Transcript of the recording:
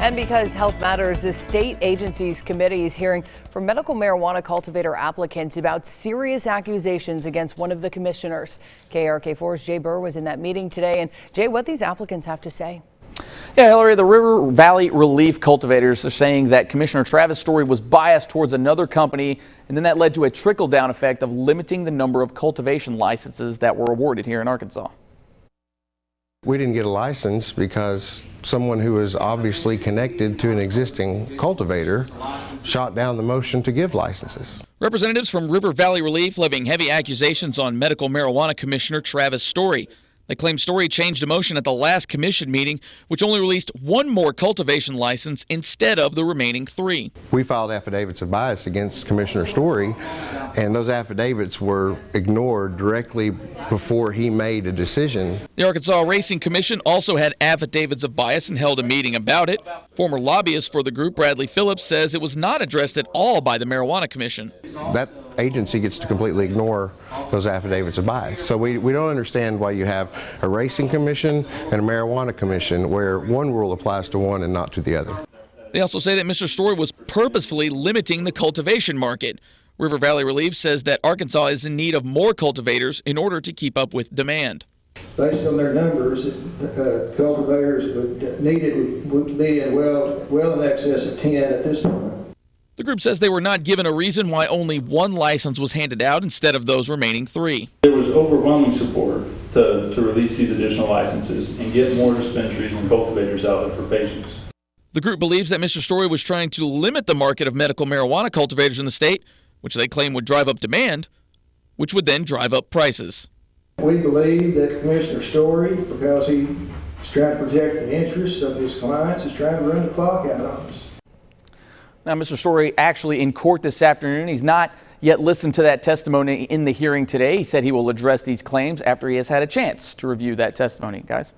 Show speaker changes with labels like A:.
A: And because health matters, the state agency's committee is hearing from medical marijuana cultivator applicants about serious accusations against one of the commissioners. KRK4's Jay Burr was in that meeting today. And Jay, what these applicants have to say?
B: Yeah, Hillary, the River Valley Relief cultivators are saying that Commissioner Travis Story was biased towards another company, and then that led to a trickle-down effect of limiting the number of cultivation licenses that were awarded here in Arkansas.
C: We didn't get a license because someone who is obviously connected to an existing cultivator shot down the motion to give licenses.
B: Representatives from River Valley Relief levying heavy accusations on medical marijuana Commissioner Travis Story. They claim Story changed a motion at the last commission meeting, which only released one more cultivation license instead of the remaining 3.
C: We filed affidavits of bias against Commissioner Story, and those affidavits were ignored directly before he made a decision.
B: The Arkansas Racing Commission also had affidavits of bias and held a meeting about it. Former lobbyist for the group, Bradley Phillips, says it was not addressed at all by the Marijuana Commission.
C: That agency gets to completely ignore those affidavits of bias. So we don't understand why you have a racing commission and a marijuana commission where one rule applies to one and not to the other.
B: They also say that Mr. Story was purposefully limiting the cultivation market. River Valley Relief says that Arkansas is in need of more cultivators in order to keep up with demand.
D: Based on their numbers, cultivators would be in well in excess of 10 at this point.
B: The group says they were not given a reason why only one license was handed out instead of those remaining 3.
E: There was overwhelming support to release these additional licenses and get more dispensaries and cultivators out there for patients.
B: The group believes that Mr. Story was trying to limit the market of medical marijuana cultivators in the state, which they claim would drive up demand, which would then drive up prices.
D: We believe that Commissioner Story, because he's trying to protect the interests of his clients, is trying to run the clock out on us.
B: Now, Mr. Story actually in court this afternoon. He's not yet listened to that testimony in the hearing today. He said he will address these claims after he has had a chance to review that testimony. Guys.